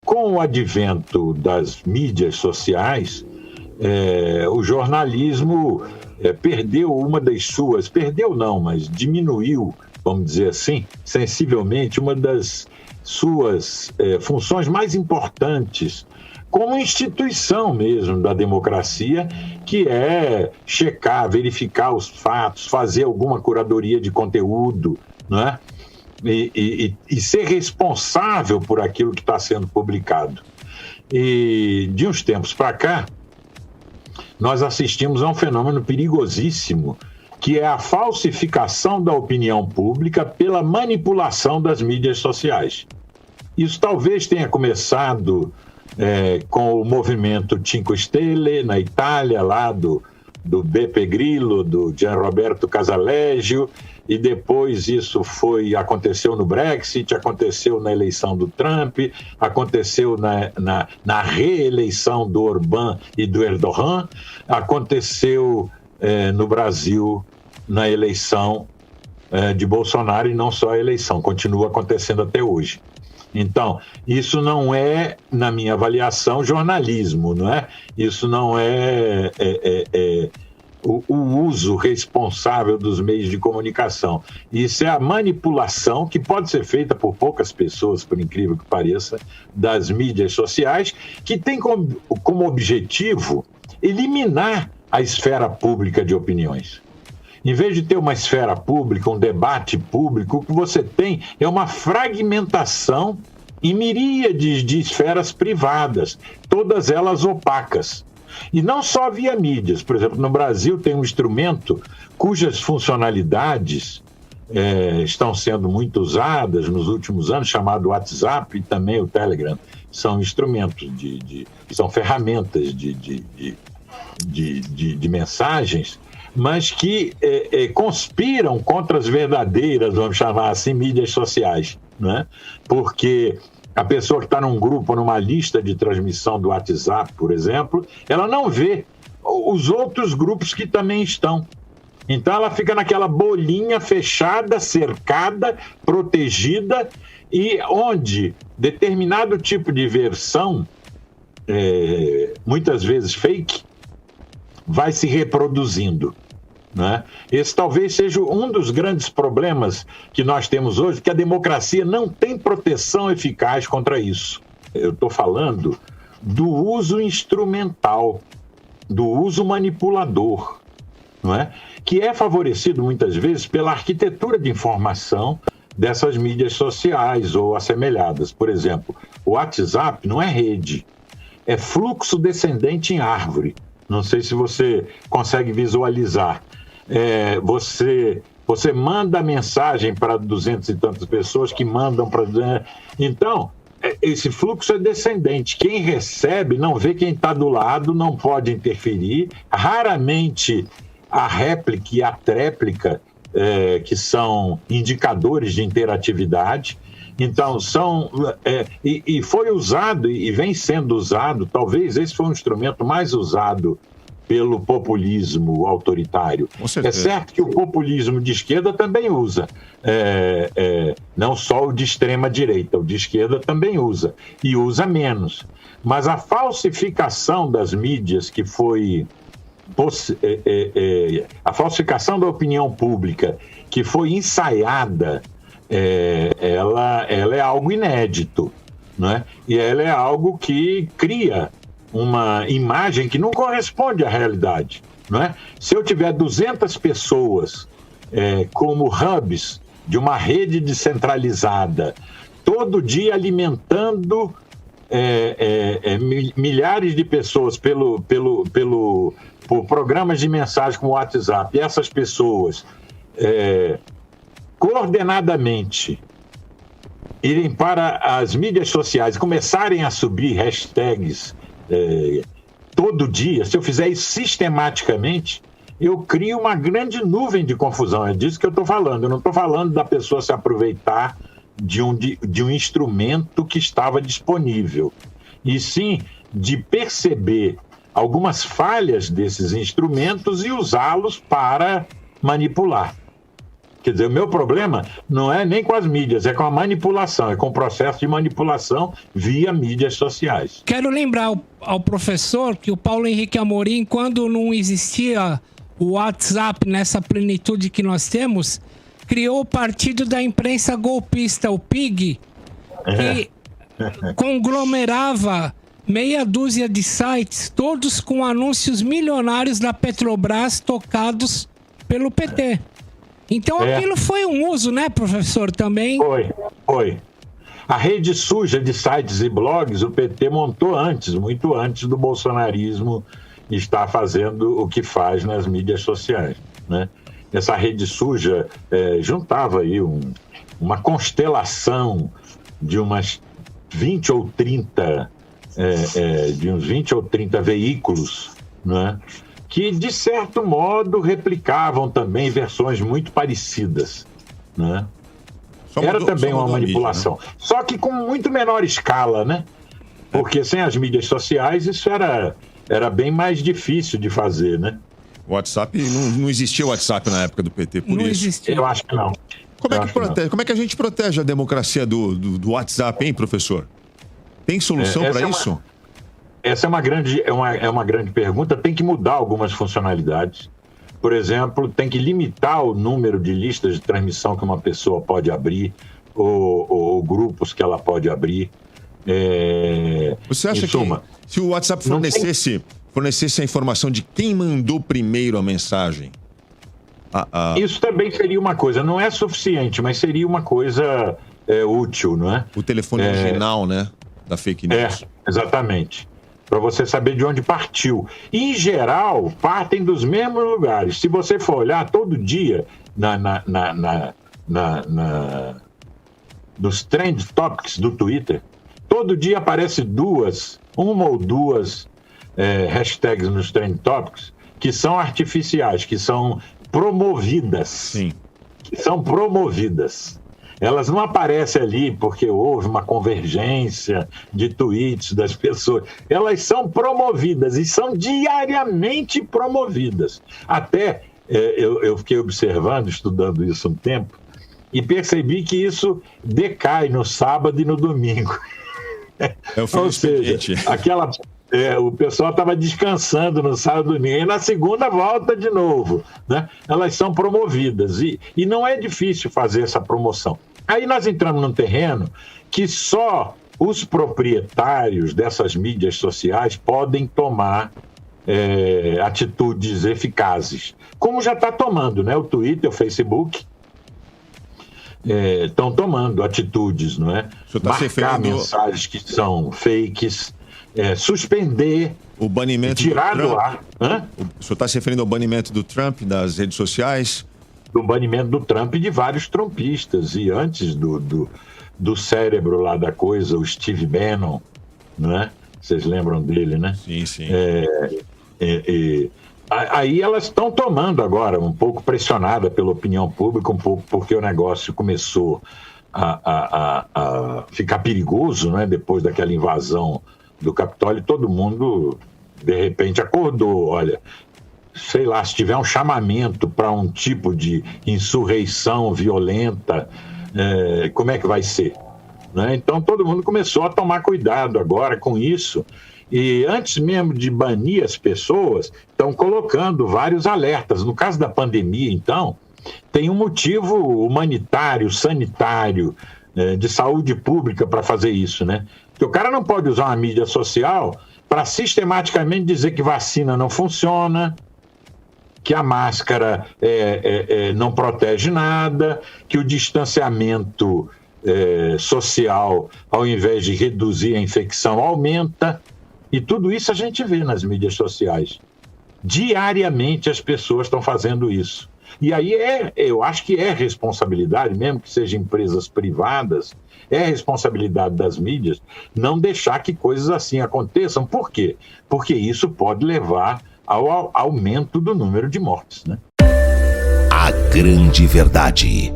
com o advento das mídias sociais, o jornalismo perdeu uma das suas, perdeu não, mas diminuiu, vamos dizer assim, sensivelmente, uma das suas funções mais importantes como instituição mesmo da democracia, que é checar, verificar os fatos, fazer alguma curadoria de conteúdo, não é? E ser responsável por aquilo que está sendo publicado. E de uns tempos para cá, nós assistimos a um fenômeno perigosíssimo, que é a falsificação da opinião pública pela manipulação das mídias sociais. Isso talvez tenha começado com o movimento Cinque Stelle na Itália, lá do Beppe Grillo, do Gianroberto Casaleggio, e depois isso aconteceu no Brexit, aconteceu na eleição do Trump, aconteceu na reeleição do Orbán e do Erdogan, aconteceu no Brasil na eleição de Bolsonaro, e não só a eleição, continua acontecendo até hoje. Então, isso não é, na minha avaliação, jornalismo, não é? Isso não é o uso responsável dos meios de comunicação. Isso é a manipulação, que pode ser feita por poucas pessoas, por incrível que pareça, das mídias sociais, que tem como objetivo eliminar a esfera pública de opiniões. Em vez de ter uma esfera pública, um debate público, o que você tem é uma fragmentação em miríades de esferas privadas, todas elas opacas. E não só via mídias. Por exemplo, no Brasil tem um instrumento cujas funcionalidades estão sendo muito usadas nos últimos anos, chamado WhatsApp e também o Telegram. São instrumentos, são ferramentas de mensagens, mas que conspiram contra as verdadeiras, vamos chamar assim, mídias sociais, né? Porque a pessoa que está num grupo, numa lista de transmissão do WhatsApp, por exemplo, ela não vê os outros grupos que também estão. Então ela fica naquela bolinha fechada, cercada, protegida, e onde determinado tipo de versão, muitas vezes fake, vai se reproduzindo, né? Esse talvez seja um dos grandes problemas que nós temos hoje, que a democracia não tem proteção eficaz contra isso. Eu estou falando do uso instrumental, do uso manipulador, não é? Que é favorecido muitas vezes pela arquitetura de informação dessas mídias sociais ou assemelhadas. Por exemplo, o WhatsApp não é rede, é fluxo descendente em árvore. Não sei se você consegue visualizar. Você manda mensagem para 200 e tantas pessoas que mandam para... Então, esse fluxo é descendente. Quem recebe não vê quem está do lado, não pode interferir. Raramente a réplica e a tréplica, que são indicadores de interatividade. Então, e foi usado e vem sendo usado, talvez esse foi um instrumento mais usado pelo populismo autoritário. É certo que o populismo de esquerda também usa, não só o de extrema direita, o de esquerda também usa, e usa menos. Mas a falsificação das mídias, que foi a falsificação da opinião pública, que foi ensaiada, ela é algo inédito, né? E ela é algo que cria uma imagem que não corresponde à realidade, né? Se eu tiver 200 pessoas como hubs de uma rede descentralizada, todo dia alimentando milhares de pessoas por programas de mensagem como o WhatsApp, e essas pessoas coordenadamente irem para as mídias sociais e começarem a subir hashtags todo dia, se eu fizer isso sistematicamente, eu crio uma grande nuvem de confusão. É disso que eu estou falando. Eu não estou falando da pessoa se aproveitar de um instrumento que estava disponível, e sim de perceber algumas falhas desses instrumentos e usá-los para manipular. Quer dizer, o meu problema não é nem com as mídias, é com a manipulação, é com o processo de manipulação via mídias sociais. Quero lembrar ao professor que o Paulo Henrique Amorim, quando não existia o WhatsApp nessa plenitude que nós temos, criou o Partido da Imprensa Golpista, o PIG, que conglomerava meia dúzia de sites, todos com anúncios milionários da Petrobras tocados pelo PT. Então aquilo foi um uso, né, professor, também? Foi. A rede suja de sites e blogs o PT montou antes, muito antes do bolsonarismo estar fazendo o que faz nas mídias sociais, né? Essa rede suja juntava aí uma constelação de umas 20 ou 30 de uns 20 ou 30 veículos, né, que, de certo modo, replicavam também versões muito parecidas, né? Era também uma manipulação. Mídia, né? Só que com muito menor escala, né? Porque sem as mídias sociais isso era bem mais difícil de fazer, né? O WhatsApp, não existia o WhatsApp na época do PT, por não isso. Existia. Eu acho que não. Como é que a gente protege a democracia do WhatsApp, hein, professor? Tem solução para isso? Essa é uma grande pergunta. Tem que mudar algumas funcionalidades. Por exemplo, tem que limitar o número de listas de transmissão que uma pessoa pode abrir, ou grupos que ela pode abrir. Você acha que se o WhatsApp fornecesse a informação de quem mandou primeiro a mensagem? Isso também seria uma coisa. Não é suficiente, mas seria uma coisa útil, não é? O telefone original, né? Da fake news. Exatamente. Para você saber de onde partiu. E, em geral, partem dos mesmos lugares. Se você for olhar todo dia nos trend topics do Twitter, todo dia aparece uma ou duas hashtags nos trend topics que são artificiais, que são promovidas. Sim. Que são promovidas. Elas não aparecem ali porque houve uma convergência de tweets das pessoas. Elas são promovidas e são diariamente promovidas. Até eu fiquei observando, estudando isso um tempo, e percebi que isso decai no sábado e no domingo. Ou seja, o pessoal estava descansando no sábado e domingo, e na segunda volta de novo, né? Elas são promovidas e não é difícil fazer essa promoção. Aí nós entramos num terreno que só os proprietários dessas mídias sociais podem tomar atitudes eficazes, como já está tomando, né? O Twitter, o Facebook estão tomando atitudes, não é? Marcar mensagens que são fakes, suspender, o banimento tirar do ar. O senhor está se referindo ao banimento do Trump das redes sociais? Do banimento do Trump e de vários trumpistas. E antes do cérebro lá da coisa, o Steve Bannon, não é? Vocês lembram dele, né? Sim, sim. Aí elas estão tomando agora, um pouco pressionada pela opinião pública, um pouco porque o negócio começou a ficar perigoso, né? Depois daquela invasão do Capitólio, todo mundo, de repente, acordou. Olha, sei lá, se tiver um chamamento para um tipo de insurreição violenta, como é que vai ser? Né? Então, todo mundo começou a tomar cuidado agora com isso. E antes mesmo de banir as pessoas, estão colocando vários alertas. No caso da pandemia, então, tem um motivo humanitário, sanitário, de saúde pública para fazer isso, né? Porque o cara não pode usar uma mídia social para sistematicamente dizer que vacina não funciona, que a máscara não protege nada, que o distanciamento social, ao invés de reduzir a infecção, aumenta. E tudo isso a gente vê nas mídias sociais. Diariamente as pessoas estão fazendo isso. E aí eu acho que é responsabilidade, mesmo que sejam empresas privadas, é responsabilidade das mídias não deixar que coisas assim aconteçam. Por quê? Porque isso pode levar ao aumento do número de mortes, né? A grande verdade.